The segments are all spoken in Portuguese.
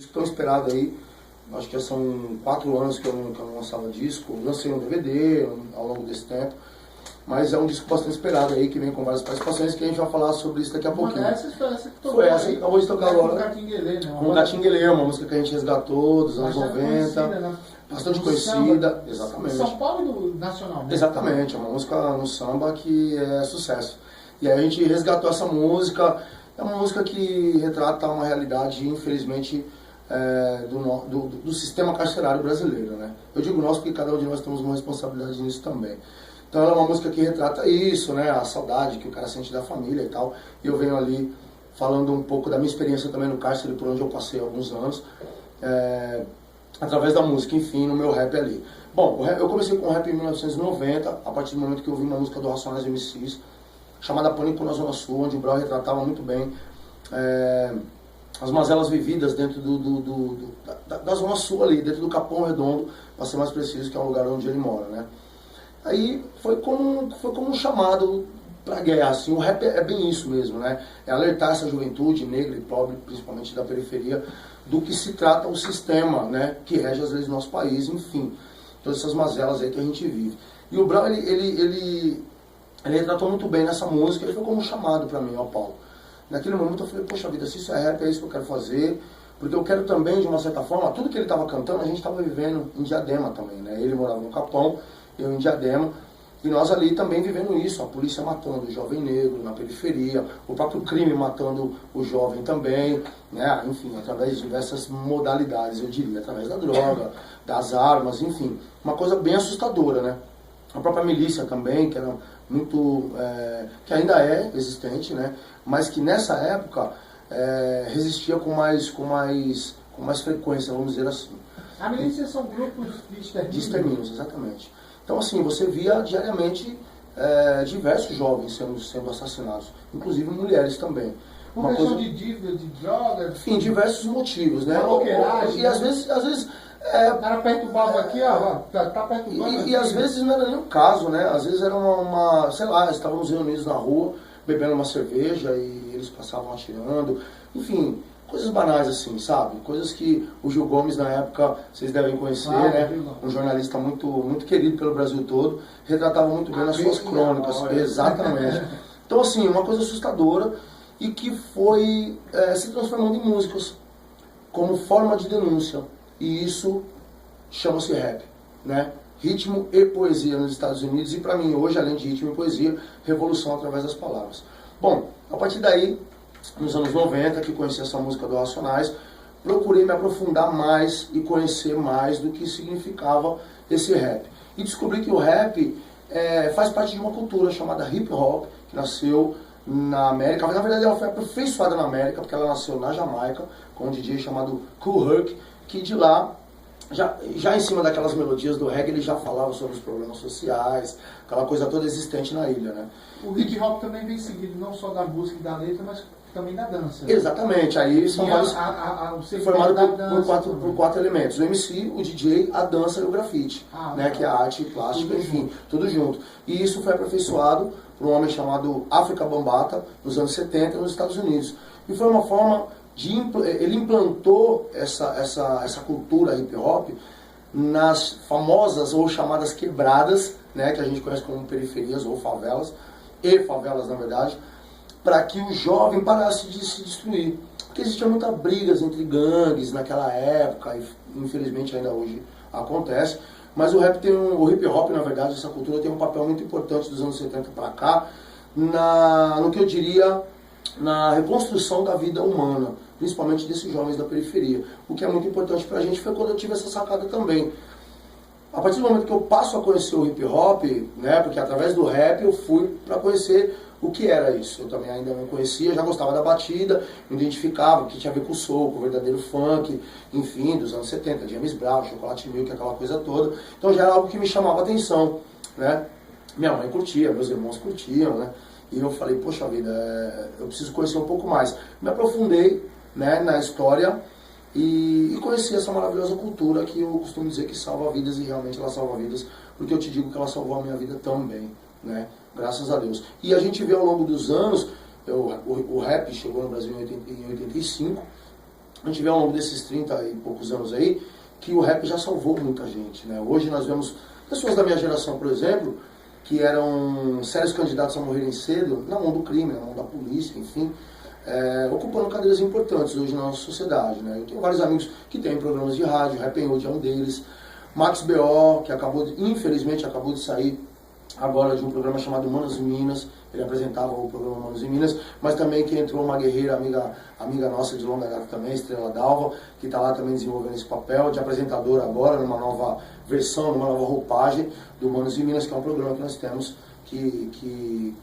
Disco tão esperado aí, acho que já são 4 anos que eu não lançava disco, lancei um DVD ao longo desse tempo, mas é um disco bastante esperado aí, que vem com várias participações, que a gente vai falar sobre isso daqui a pouquinho. Essa foi essa que tocou. Foi essa que acabou de tocar agora. Com Catinguelê, né? Com Catinguelê, uma música que a gente resgatou dos anos 90, conhecida, né? bastante conhecida, Samba, exatamente. São Paulo e do Nacional, né? Exatamente, é uma música no samba que é sucesso. E aí a gente resgatou essa música, é uma música que retrata uma realidade, infelizmente, do sistema carcerário brasileiro, né? Eu digo nós porque cada um de nós temos uma responsabilidade nisso também. Então ela é uma música que retrata isso, né? A saudade que o cara sente da família e tal. E eu venho ali falando um pouco da minha experiência também no cárcere, por onde eu passei há alguns anos, através da música, enfim, no meu rap ali. Bom, eu comecei com o rap em 1990, a partir do momento que eu ouvi uma música do Racionais MCs, chamada Pânico na Zona Sul, onde o Brau retratava muito bem as mazelas vividas dentro da Zona Sul ali, dentro do Capão Redondo, para ser mais preciso, que é o lugar onde ele mora, né? Aí foi como um chamado pra guerra, assim, o rap é bem isso mesmo, né? É alertar essa juventude negra e pobre, principalmente da periferia, do que se trata o sistema, né? Que rege às vezes o nosso país, enfim, todas essas mazelas aí que a gente vive. E o Brau, ele retratou muito bem nessa música, ele foi como um chamado pra mim, ó Paulo. Naquele momento eu falei, poxa vida, se isso é rap, é isso que eu quero fazer, porque eu quero também, de uma certa forma, tudo que ele estava cantando, a gente estava vivendo em Diadema também, né? Ele morava no Capão, eu em Diadema, e nós ali também vivendo isso, a polícia matando o jovem negro na periferia, o próprio crime matando o jovem também, né? Enfim, através de diversas modalidades, eu diria, através da droga, das armas, enfim, uma coisa bem assustadora, né? A própria milícia também, que era muito, que ainda é existente, né? Mas que nessa época resistia com mais frequência, vamos dizer assim. A milícia são grupos de extermínios? De extermínios, exatamente. Então assim, você via diariamente diversos jovens sendo assassinados, inclusive mulheres também. Por questão de dívida, de drogas? Enfim, diversos motivos, né? E às vezes era perturbado aqui, ó, tá perturbado. E às vezes não era nem o caso, né? Às vezes era sei lá, estávamos reunidos na rua, bebendo uma cerveja e eles passavam atirando. Enfim, coisas banais assim, sabe? Coisas que o Gil Gomes, na época, vocês devem conhecer, né? Um jornalista muito, muito querido pelo Brasil todo, retratava muito bem nas suas crônicas. Exatamente. Então, assim, uma coisa assustadora e que foi se transformando em músicas como forma de denúncia. E isso chama-se rap, né? Ritmo e poesia nos Estados Unidos, e para mim hoje, além de ritmo e poesia, revolução através das palavras. Bom, a partir daí, nos anos 90, que conheci essa música do Racionais, procurei me aprofundar mais e conhecer mais do que significava esse rap. E descobri que o rap faz parte de uma cultura chamada hip hop, que nasceu na América. Na verdade, ela foi aperfeiçoada na América, porque ela nasceu na Jamaica, com um DJ chamado Kool Herc, que de lá, já em cima daquelas melodias do reggae, ele já falava sobre os problemas sociais, aquela coisa toda existente na ilha, né? O hip hop também vem seguido não só da música e da letra, mas também da dança. Exatamente, aí são vários, formado por 4 elementos: o MC, o DJ, a dança e o grafite, né? Que é a arte plástica, enfim, tudo junto. E isso foi aperfeiçoado por um homem chamado Afrika Bambaataa, nos anos 70, nos Estados Unidos. E foi uma forma ele implantou essa cultura hip hop nas famosas ou chamadas quebradas, né, que a gente conhece como periferias ou favelas na verdade, para que o jovem parasse de se destruir. Porque existia muitas brigas entre gangues naquela época, e infelizmente ainda hoje acontece, mas o hip hop, na verdade, essa cultura tem um papel muito importante dos anos 70 para cá, no que eu diria, na reconstrução da vida humana, principalmente desses jovens da periferia. O que é muito importante pra gente foi quando eu tive essa sacada também. A partir do momento que eu passo a conhecer o hip hop, né, porque através do rap eu fui para conhecer o que era isso. Eu também ainda não conhecia, já gostava da batida, me identificava, que tinha a ver com o soul, com o verdadeiro funk, enfim, dos anos 70, James Brown, Chocolate Milk, aquela coisa toda. Então já era algo que me chamava a atenção, né? Minha mãe curtia, meus irmãos curtiam, né? E eu falei, poxa vida, eu preciso conhecer um pouco mais. Me aprofundei, né, na história e conheci essa maravilhosa cultura que eu costumo dizer que salva vidas, e realmente ela salva vidas, porque eu te digo que ela salvou a minha vida também, né? Graças a Deus. E a gente vê ao longo dos anos, o rap chegou no Brasil em 85, a gente vê ao longo desses 30 e poucos anos aí, que o rap já salvou muita gente, né? Hoje nós vemos pessoas da minha geração, por exemplo, que eram sérios candidatos a morrerem cedo, na mão do crime, na mão da polícia, enfim, ocupando cadeiras importantes hoje na nossa sociedade, né? Eu tenho vários amigos que têm programas de rádio, Rap Hoje é um deles, Max B.O., que infelizmente acabou de sair agora de um programa chamado Manos e Minas, ele apresentava o programa Manos e Minas, mas também que entrou uma guerreira, amiga nossa de longa data também, Estrela Dalva, que está lá também desenvolvendo esse papel de apresentadora agora, numa nova versão, numa nova roupagem do Manos e Minas, que é um programa que nós temos que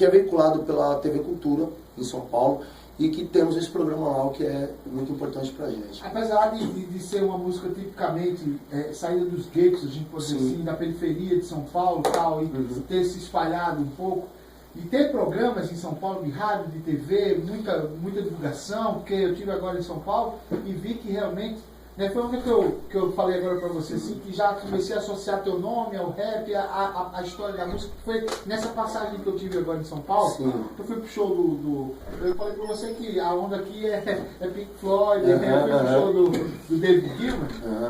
é veiculado pela TV Cultura em São Paulo, e que temos esse programa lá, que é muito importante pra gente. Apesar de ser uma música tipicamente saída dos guetos, a gente pode dizer assim, da periferia de São Paulo tal, e ter se espalhado um pouco, e ter programas em São Paulo de rádio, de TV, muita divulgação, porque eu estive agora em São Paulo e vi que realmente, né, foi onde que eu falei agora para você, assim, que já comecei a associar teu nome ao rap, a história da música, que foi nessa passagem que eu tive agora em São Paulo. Sim. Eu fui pro show eu falei para você que a onda aqui é Pink Floyd, eu fui pro show do David Gilmour,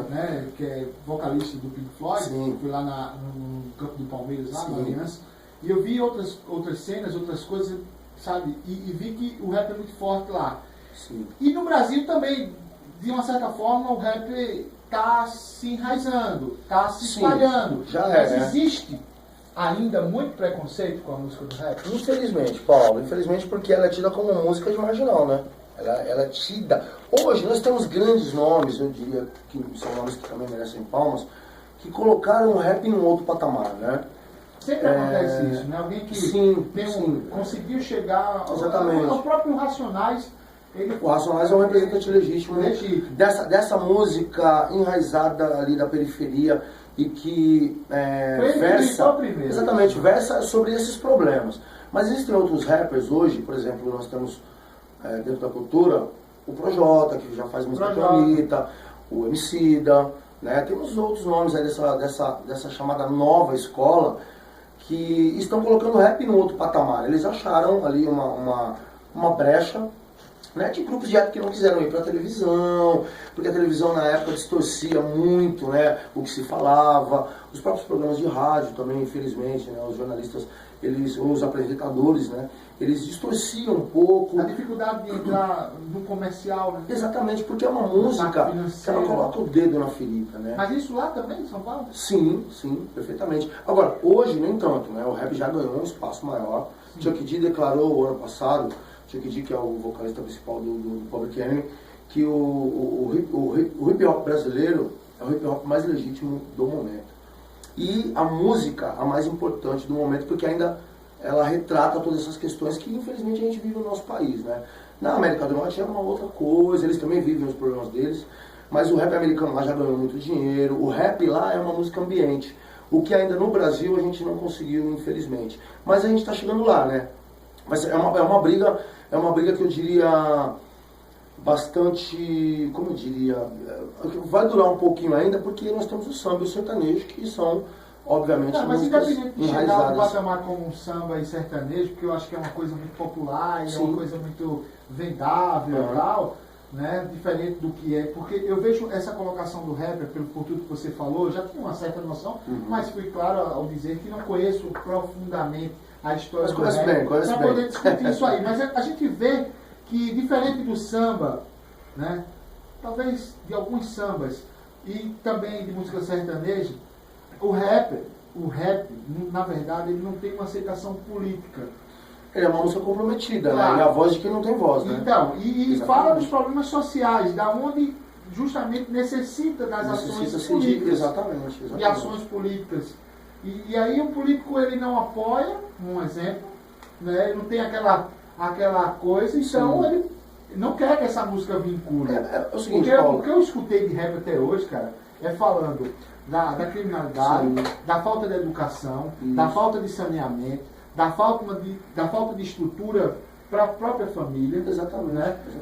né, que é vocalista do Pink Floyd. Sim. Fui lá no campo do Palmeiras, lá Sim. na Aliança, e eu vi outras cenas, outras coisas, sabe, e vi que o rap é muito forte lá. Sim. E no Brasil também, de uma certa forma, o rap está se enraizando, está se espalhando. Já Mas né? existe ainda muito preconceito com a música do rap? Infelizmente, Paulo. Infelizmente porque ela é tida como música de marginal, né? Ela é tida... Hoje nós temos grandes nomes, eu diria que são nomes que também merecem palmas, que colocaram o rap em um outro patamar, né? Sempre acontece isso, né? Alguém que conseguiu chegar ao próprio Racionais. O Racionais é um representante legítimo dessa música enraizada ali da periferia e que versa sobre esses problemas. Mas existem outros rappers hoje, por exemplo, nós temos dentro da cultura o Projota, que já faz música com a Anitta, o Emicida, né? Temos outros nomes aí dessa chamada nova escola que estão colocando o rap num outro patamar. Eles acharam ali uma brecha, né, de grupos de rap que não quiseram ir para a televisão, porque a televisão na época distorcia muito, né, o que se falava, os próprios programas de rádio também, infelizmente, né, os jornalistas, os apresentadores, né, eles distorciam um pouco. A dificuldade de entrar no comercial, né? Exatamente, porque é uma música que ela coloca o dedo na ferida, né? Mas isso lá também, em São Paulo? Sim, perfeitamente. Agora, hoje nem tanto, né, o rap já ganhou um espaço maior. Chuck D declarou ano passado, Chuck D, que é o vocalista principal do Public Enemy, que o hip hop brasileiro é o hip hop mais legítimo do momento. E a música a mais importante do momento, porque ainda ela retrata todas essas questões que infelizmente a gente vive no nosso país, né? Na América do Norte é uma outra coisa, eles também vivem os problemas deles, mas o rap americano lá já ganhou muito dinheiro, o rap lá é uma música ambiente, o que ainda no Brasil a gente não conseguiu, infelizmente. Mas a gente está chegando lá, né? Mas é uma briga que eu diria bastante, como eu diria, vai durar um pouquinho ainda, porque nós temos o samba e o sertanejo, que são, obviamente, mas independente de chegar no enraizadas. patamar como um samba e sertanejo, porque eu acho que é uma coisa muito popular, e é uma coisa muito vendável e tal, né? Diferente do que é, porque eu vejo essa colocação do rapper, por tudo que você falou, já tinha uma certa noção, mas fui claro ao dizer que não conheço profundamente a história do rap, para poder discutir isso aí. Mas a gente vê que, diferente do samba, né, talvez de alguns sambas, e também de música sertaneja, o rap, na verdade, ele não tem uma aceitação política. Ele é uma música comprometida, claro, né? E a voz de quem não tem voz, né? Então, e fala dos problemas sociais, da onde justamente necessita das ações políticas. Exatamente. E ações políticas. E aí o político, ele não apoia, um exemplo, né? Ele não tem aquela coisa, então ele não quer que essa música vincule. É o seguinte, o que eu escutei de rap até hoje, cara, é falando da criminalidade, da falta de educação, da falta de saneamento, da falta de estrutura para a própria família. Exatamente.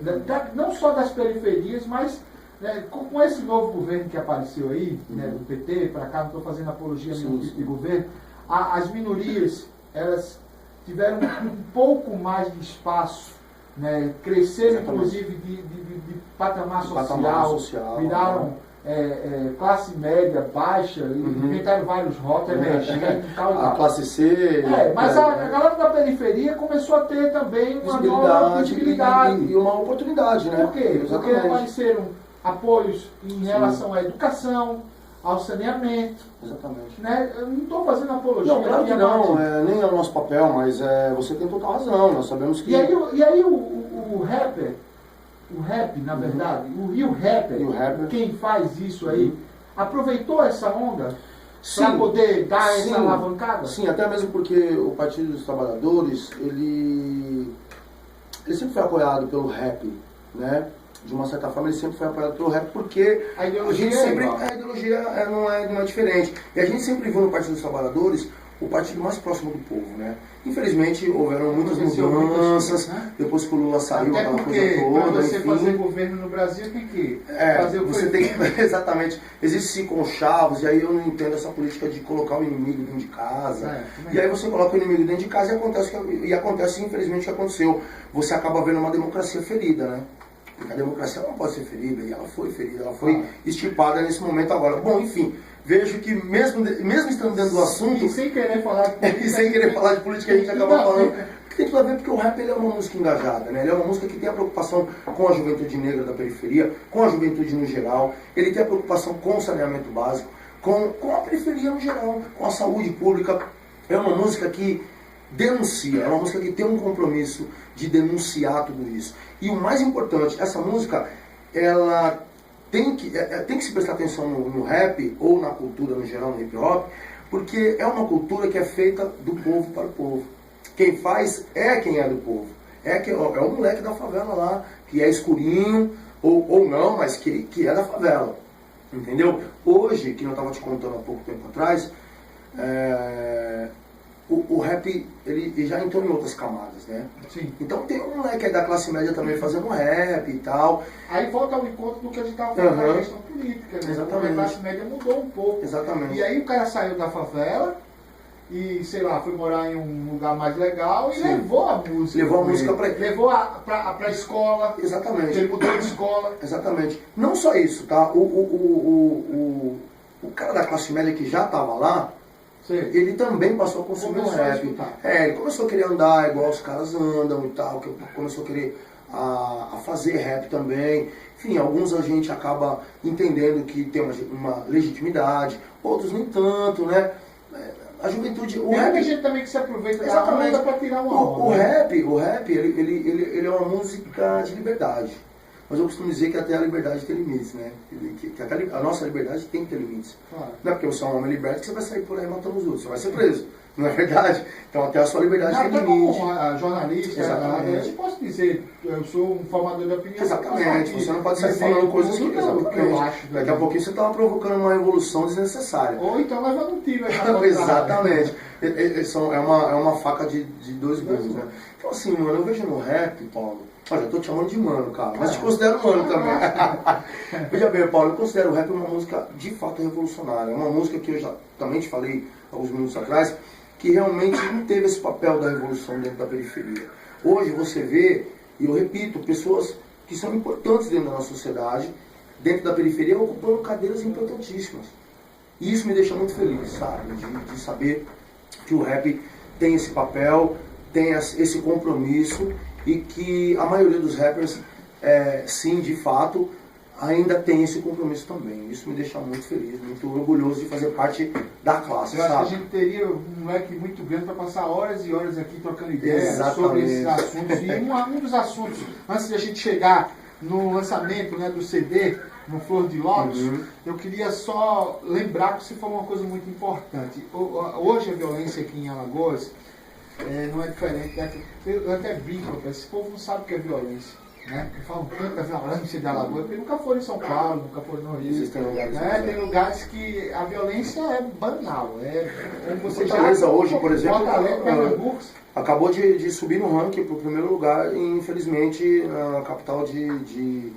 Né? Não só das periferias, mas com esse novo governo que apareceu aí, né, do PT, para cá, não estou fazendo apologia a nenhum tipo de governo, as minorias, elas tiveram um pouco mais de espaço né? Cresceram, inclusive, de patamar social, viraram classe média, baixa, inventaram vários rótulos, emergentes e tal e tal. A classe C... mas a galera da periferia começou a ter também uma nova visibilidade. E uma oportunidade, né? Por quê? Porque apareceram apoios em relação à educação, ao saneamento. Exatamente. Né? Eu não estou fazendo apologia. Não, claro que não, nem é o nosso papel, mas você tem total razão, nós sabemos que... E aí o rap, na verdade, o rapper, quem faz isso aí, aproveitou essa onda para poder dar essa alavancada? Sim, até mesmo porque o Partido dos Trabalhadores, ele sempre foi apoiado pelo rap, né? De uma certa forma, ele sempre foi apoiado pelo rap, porque a ideologia não é diferente. E a gente sempre viu no Partido dos Trabalhadores o partido mais próximo do povo, né? Infelizmente, houveram muitas mudanças, né? Depois que o Lula saiu, aquela coisa toda, para você fazer governo no Brasil, tem que fazer o você tem que, exatamente, existe conchavos, e aí eu não entendo essa política de colocar o inimigo dentro de casa, e aí você coloca o inimigo dentro de casa e acontece infelizmente o que aconteceu, você acaba vendo uma democracia ferida, né? Porque a democracia não pode ser ferida, e ela foi ferida, ela foi extirpada nesse momento agora. Bom, enfim, vejo que mesmo estando dentro do assunto... E sem querer falar de política... e sem querer falar de política, a gente acaba falando... Porque tem tudo a ver, porque o rap ele é uma música engajada, né? Ele é uma música que tem a preocupação com a juventude negra da periferia, com a juventude no geral, ele tem a preocupação com o saneamento básico, com a periferia no geral, com a saúde pública. É uma música que denuncia, é uma música que tem um compromisso de denunciar tudo isso. E o mais importante, essa música, ela tem que se prestar atenção no rap, ou na cultura no geral, no hip hop, porque é uma cultura que é feita do povo para o povo. Quem faz é quem é do povo. É o moleque da favela lá, que é escurinho, ou não, mas que é da favela. Entendeu? Hoje, que eu estava te contando há pouco tempo atrás, o rap, ele já entrou em outras camadas, né? Sim. Então tem um moleque aí da classe média também fazendo rap e tal. Aí volta ao encontro do que a gente estava falando da questão política, né? Exatamente. A classe média mudou um pouco. Exatamente. E aí o cara saiu da favela e, sei lá, foi morar em um lugar mais legal e levou a música. Levou a música pra ele. Levou pra escola. Exatamente. Ele mudou de escola. Exatamente. Não só isso, tá? O cara da classe média que já estava lá, sim, ele também passou a consumir o rap. Ele começou a querer andar igual os caras andam e tal, começou a querer a fazer rap também. Enfim, alguns a gente acaba entendendo que tem uma legitimidade, outros nem tanto, né? A juventude... Tem muita gente também que se aproveita da onda para tirar uma onda. O rap ele é uma música de liberdade. Mas eu costumo dizer que até a liberdade tem limites, né? Que a nossa liberdade tem que ter limites. Claro. Não é porque você é um homem liberto que você vai sair por aí matando os outros, você vai ser preso. Não é verdade? Então até a sua liberdade tem limite. Como jornalista, eu posso dizer, eu sou um formador de opinião. Exatamente, você não pode sair falando coisas que eu acho. Daqui a pouquinho você estava provocando uma revolução desnecessária. Ou então levando um tiro aí. Exatamente. É uma faca de dois gumes, né? Então assim, mano, eu vejo no rap, Paulo, olha, eu tô te chamando de mano, cara, mas te considero mano também. Veja bem, Paulo, eu considero o rap uma música de fato revolucionária. É uma música que eu já também te falei alguns minutos atrás, que realmente não teve esse papel da revolução dentro da periferia. Hoje você vê, e eu repito, pessoas que são importantes dentro da nossa sociedade, dentro da periferia, ocupando cadeiras importantíssimas. E isso me deixa muito feliz, sabe? De saber que o rap tem esse papel, tem esse compromisso, e que a maioria dos rappers, sim, de fato, ainda tem esse compromisso também. Isso me deixa muito feliz, muito orgulhoso de fazer parte da classe. Eu acho que a gente teria um leque muito grande para passar horas e horas aqui trocando ideias sobre esses assuntos. E um dos assuntos, antes de a gente chegar no lançamento, né, do CD, no Flor de Lótus, eu queria só lembrar que você falou uma coisa muito importante. Hoje a violência aqui em Alagoas não é diferente. Eu até brinco, esse povo não sabe o que é violência. Né? Falam tanto da violência de Alagoas, porque nunca foram em São Paulo, nunca foram no Rio. Tem lugares que a violência é banal. Como você Fortaleza hoje, por exemplo, Pernambuco, acabou de subir no ranking para o primeiro lugar, infelizmente, na capital de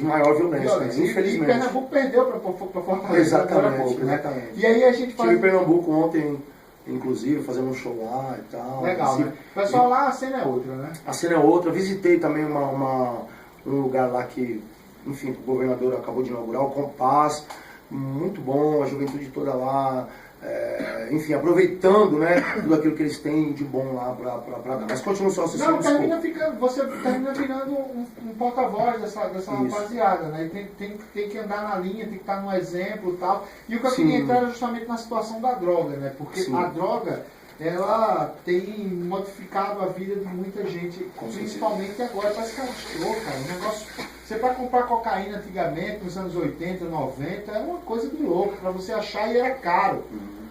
maior violência. Né? Infelizmente. E Pernambuco perdeu para Fortaleza. Exatamente. E aí a gente faz... Tive em Pernambuco ontem, inclusive, fazendo um show lá e tal. Legal, né? O pessoal lá, a cena é outra, né? A cena é outra. Visitei também um lugar lá que, enfim, o governador acabou de inaugurar, o Compass, muito bom, a juventude toda lá, enfim, aproveitando, né, tudo aquilo que eles têm de bom lá pra dar. Mas continua só assistindo. Não, você termina virando um porta-voz dessa rapaziada, né? Tem que andar na linha, tem que estar no exemplo e tal. E o que eu queria entrar era justamente na situação da droga, né? Porque a droga, ela tem modificado a vida de muita gente, principalmente agora. Parece que ela cara. O negócio, você para comprar cocaína antigamente, nos anos 80, 90, era uma coisa de louco. Para você achar, e era caro.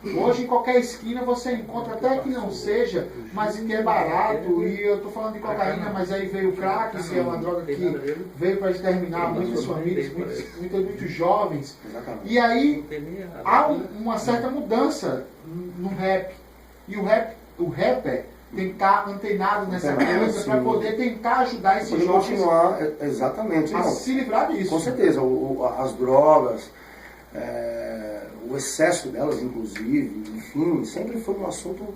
Hoje, em qualquer esquina, você encontra, até que não seja, mas que é barato. E eu estou falando de cocaína, mas aí veio o crack, que é uma droga que veio para exterminar muitas famílias, muitos jovens. E aí, há uma certa mudança no rap. E o rapper tem que estar antenado nessa coisa para poder tentar ajudar esses jovens continuar, exatamente, a se livrar disso. Com certeza, as drogas, o excesso delas, inclusive, enfim, sempre foi um assunto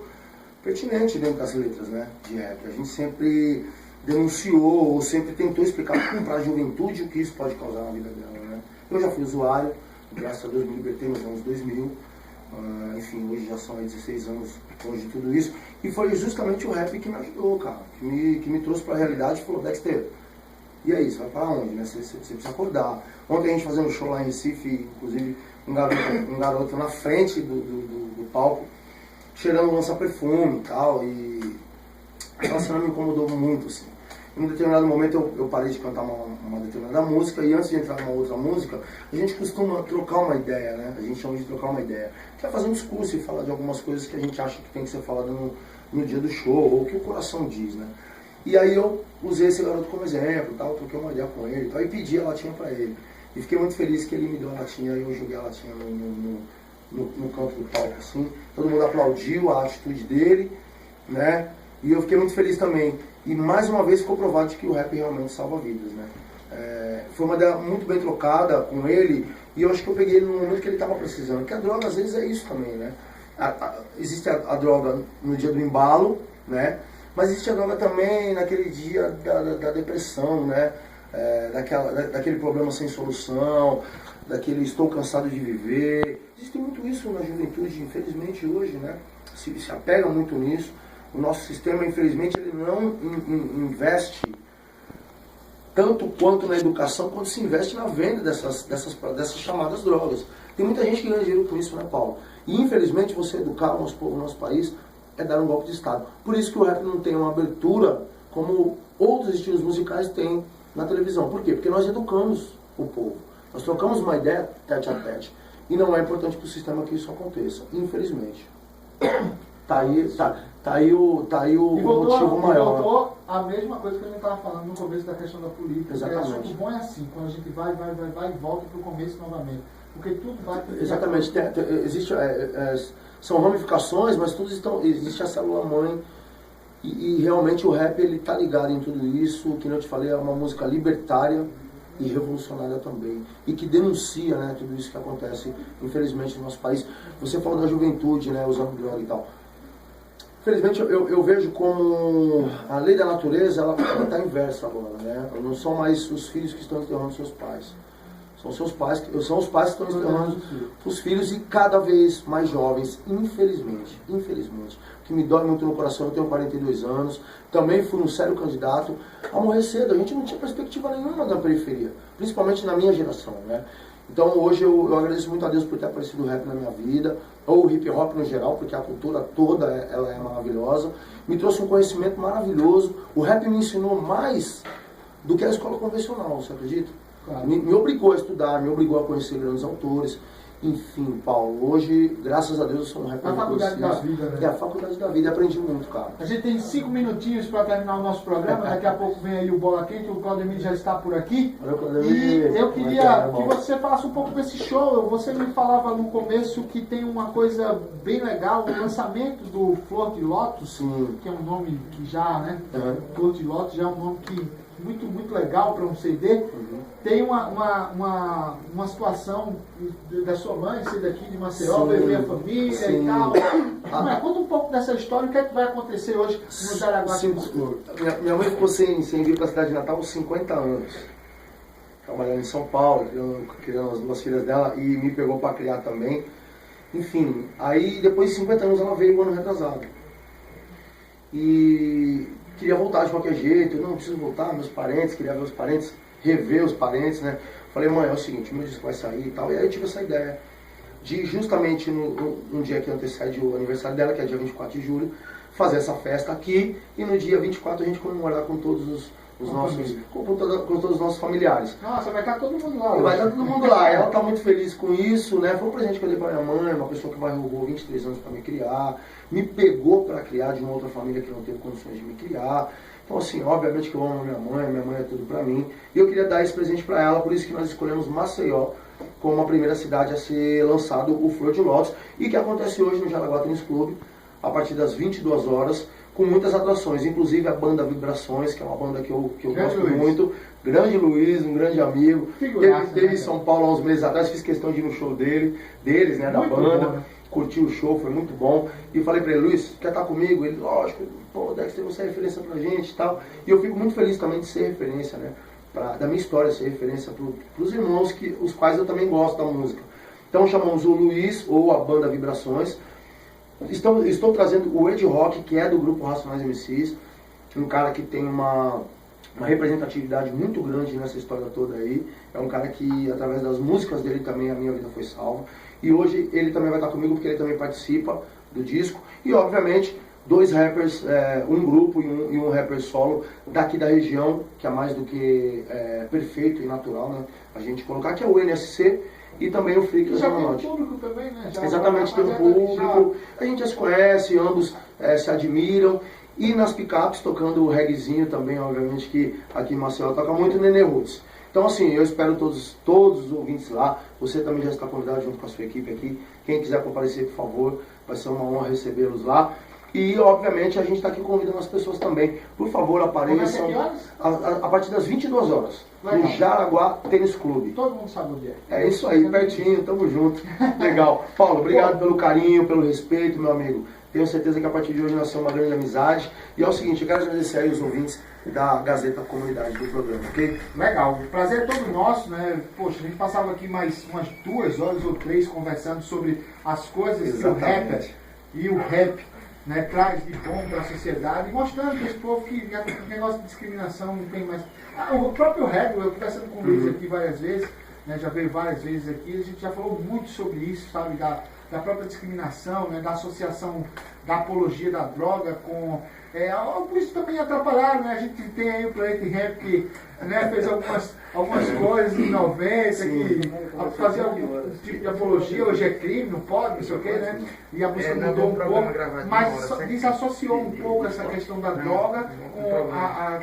pertinente dentro das letras, né, de rap. A gente sempre denunciou, ou sempre tentou explicar para a juventude o que isso pode causar na vida dela, né. Eu já fui usuário, graças a Deus me libertei nos anos 2000. Enfim, hoje já são 16 anos longe de tudo isso. E foi justamente o rap que me ajudou, cara. Que me trouxe pra realidade e falou, Dexter, e aí, você vai pra onde, né? Você precisa acordar. Ontem a gente fazendo um show lá em Recife, inclusive um garoto na frente do palco, cheirando lança-perfume e tal. E aquela cena me incomodou muito, assim. Em um determinado momento eu parei de cantar uma determinada música, e antes de entrar numa outra música, a gente costuma trocar uma ideia, né? A gente chama de trocar uma ideia. Que é fazer um discurso e falar de algumas coisas que a gente acha que tem que ser falada no dia do show, ou que o coração diz, né? E aí eu usei esse garoto como exemplo, tal, troquei uma ideia com ele, tal, e pedi a latinha pra ele. E fiquei muito feliz que ele me deu a latinha, e eu joguei a latinha no canto do palco, assim. Todo mundo aplaudiu a atitude dele, né? E eu fiquei muito feliz também. E mais uma vez ficou provado de que o rap realmente salva vidas, né? Foi uma ideia muito bem trocada com ele, e eu acho que eu peguei ele no momento que ele estava precisando. Porque a droga às vezes é isso também, né? Existe a droga no dia do embalo, né? Mas existe a droga também naquele dia da depressão, né? Daquele problema sem solução, daquele estou cansado de viver. Existe muito isso na juventude, infelizmente, hoje, né? Se apega muito nisso. O nosso sistema, infelizmente, ele não investe tanto quanto na educação, quanto se investe na venda dessas chamadas drogas. Tem muita gente que ganha dinheiro com isso, né, Paulo? E, infelizmente, você educar o nosso país é dar um golpe de Estado. Por isso que o rap não tem uma abertura como outros estilos musicais têm na televisão. Por quê? Porque nós educamos o povo. Nós trocamos uma ideia tete a tete. E não é importante para o sistema que isso aconteça, infelizmente. Tá aí o motivo maior. E voltou a mesma coisa que a gente estava falando no começo da questão da política. Exatamente. O bom é assim, quando a gente vai e volta para o começo novamente. Porque tudo vai... Exatamente. São ramificações, mas existe a célula-mãe. E realmente o rap ele tá ligado em tudo isso. Que eu te falei, é uma música libertária e revolucionária também. E que denuncia, né, tudo isso que acontece, infelizmente, no nosso país. Você falou da juventude, né, usando droga e tal. Infelizmente, eu vejo como a lei da natureza, ela está inversa agora, né? Não são mais os filhos que estão enterrando seus pais. São os pais que estão enterrando os filhos, e cada vez mais jovens, infelizmente. O que me dói muito no coração, eu tenho 42 anos, também fui um sério candidato a morrer cedo. A gente não tinha perspectiva nenhuma na periferia, principalmente na minha geração, né? Então hoje eu agradeço muito a Deus por ter aparecido o rap na minha vida, ou o hip hop no geral, porque a cultura toda ela é maravilhosa. Me trouxe um conhecimento maravilhoso. O rap me ensinou mais do que a escola convencional, você acredita? Claro. Me obrigou a estudar, me obrigou a conhecer grandes autores. Enfim, Paulo, hoje, graças a Deus, eu sou um rapper. A faculdade da vida, né? É a faculdade da vida, aprendi muito, cara. A gente tem 5 minutinhos para terminar o nosso programa, daqui a pouco vem aí o Bola Quente, o Claudemir já está por aqui. Valeu, Claudemir. E eu queria que você falasse um pouco desse show. Você me falava no começo que tem uma coisa bem legal, o lançamento do Flor de Lótus, sim, que é um nome que já, né? Flor de Lótus já é um nome que muito legal para um CD. Tem uma situação da sua mãe, ser daqui de Maceió, ver a família e tal. Mas conta um pouco dessa história, o que é que vai acontecer hoje no Jaraguá Tênis Clube? Minha mãe ficou sem vir para a cidade de Natal uns 50 anos. Trabalhando em São Paulo, criando as 2 filhas dela e me pegou para criar também. Enfim, aí depois de 50 anos ela veio um ano retrasado. E queria voltar de qualquer jeito, não preciso voltar, meus parentes, queria ver os parentes, rever os parentes, né? Falei, mãe, é o seguinte, meu disco vai sair e tal. E aí eu tive essa ideia de justamente no dia que antecede o aniversário dela, que é dia 24 de julho, fazer essa festa aqui e no dia 24 a gente comemorar com todos os nossos, com todos os nossos familiares. Nossa, vai estar todo mundo lá. Vai estar todo mundo lá. Ela está muito feliz com isso, né? Foi um presente que eu dei para minha mãe, uma pessoa que vai roubou 23 anos para me criar, me pegou para criar de uma outra família que não teve condições de me criar. Então, assim, obviamente que eu amo minha mãe é tudo para mim. E eu queria dar esse presente para ela, por isso que nós escolhemos Maceió como a primeira cidade a ser lançado o Flor de Lótus, e que acontece hoje no Jaraguá Tênis Clube, a partir das 22 horas, com muitas atrações, inclusive a banda Vibrações, que é uma banda que eu gosto muito. Grande Luiz, um grande amigo. Teve em São Paulo há uns meses atrás, fiz questão de ir no show deles, né, da banda. Bom, né? Curti o show, foi muito bom. E falei pra ele, Luiz, quer estar comigo? Ele, lógico, pô, Dexter, você é referência pra gente e tal. E eu fico muito feliz também de ser referência, né? Da minha história, ser referência pros irmãos, os quais eu também gosto da música. Então chamamos o Luiz, ou a banda Vibrações. Estou trazendo o Ed Rock, que é do grupo Racionais MCs, um cara que tem uma representatividade muito grande nessa história toda aí. É um cara que, através das músicas dele também, a minha vida foi salva. E hoje ele também vai estar comigo, porque ele também participa do disco. E, obviamente, 2 rappers, um grupo e um rapper solo daqui da região, que é mais do que perfeito e natural, né? A gente colocar, que é o NSC. E também o Freak já tem um público também, né? Exatamente, tem um público. A gente já se conhece, ambos se admiram. E nas picapes, tocando o reggaezinho também, obviamente, que aqui em Maceió toca muito Nenê Roots. Então, assim, eu espero todos os ouvintes lá. Você também já está convidado junto com a sua equipe aqui. Quem quiser comparecer, por favor, vai ser uma honra recebê-los lá. E, obviamente, a gente está aqui convidando as pessoas também. Por favor, apareçam a partir das 22 horas. Legal. No Jaraguá Tênis Clube. Todo mundo sabe onde é. É isso aí, pertinho, tamo junto. Legal. Paulo, obrigado pelo carinho, pelo respeito, meu amigo. Tenho certeza que a partir de hoje nasceu uma grande amizade. E é o seguinte, eu quero agradecer aí os ouvintes da Gazeta Comunidade do programa, ok? Legal. O prazer é todo nosso, né? Poxa, a gente passava aqui mais umas 2 horas ou 3 conversando sobre as coisas que o rapper e o rap, né, traz de bom para a sociedade, mostrando para esse povo que o negócio de discriminação não tem mais. O próprio rap, eu conversando com o Luiz aqui várias vezes, né, já veio várias vezes aqui, a gente já falou muito sobre isso, sabe, da própria discriminação, né, da associação da apologia da droga com... isso também atrapalharam, né? A gente tem aí o Planeta Rap que, né, fez algumas coisas em 90, que fazia algum tipo de apologia, hoje é crime, não pode, não sei o que, né? E a música mudou um pouco, mas desassociou um pouco essa questão da droga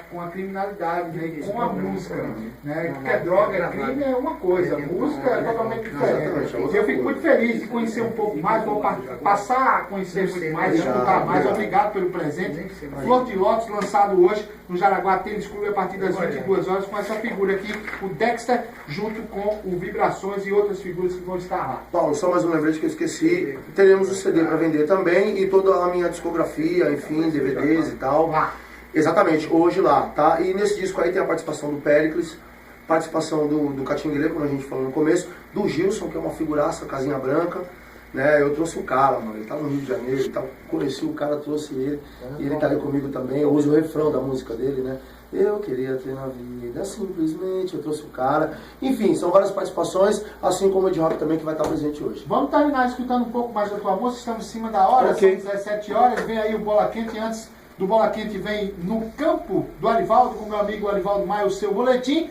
com a criminalidade, né? E com a música, né? Porque a droga, crime é uma coisa, a música é totalmente diferente. E eu fico muito feliz de conhecer um pouco mais, vou passar a conhecer muito mais, escutar mais. Obrigado pelo presente. Flor de Lótus, lançado hoje no Jaraguá Tênis Clube a partir das 22 horas, com essa figura aqui, o Dexter, junto com o Vibrações e outras figuras que vão estar lá. Paulo, só mais um lembrete que eu esqueci. Teremos o CD para vender também e toda a minha discografia, enfim, DVDs e tal. Lá. Exatamente, hoje lá, tá? E nesse disco aí tem a participação do Péricles, participação do Catinguele, como a gente falou no começo, do Gilson, que é uma figuraça, casinha branca. Né, eu trouxe o cara, mano, ele tá no Rio de Janeiro e tal, conheci o cara, trouxe ele, e ele tá aí comigo também, eu uso o refrão da música dele, né, eu queria ter na vida, simplesmente, eu trouxe o cara, enfim, são várias participações, assim como o Ed Rock também, que vai estar presente hoje. Vamos terminar escutando um pouco mais da tua música, estamos em cima da hora, okay. São 17 horas, vem aí o Bola Quente, antes do Bola Quente vem No Campo do Arivaldo, com meu amigo Arivaldo Maia, o seu boletim,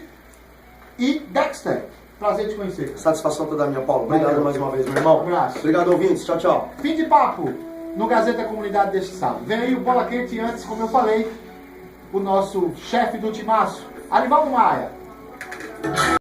e Dexter. Prazer te conhecer. Satisfação toda minha, Paulo. Obrigado mais uma vez, meu irmão. Um abraço. Obrigado, ouvintes. Tchau, tchau. Fim de papo no Gazeta Comunidade deste sábado. Vem aí o Bola Quente antes, como eu falei, o nosso chefe do timaço, Arivaldo Maia.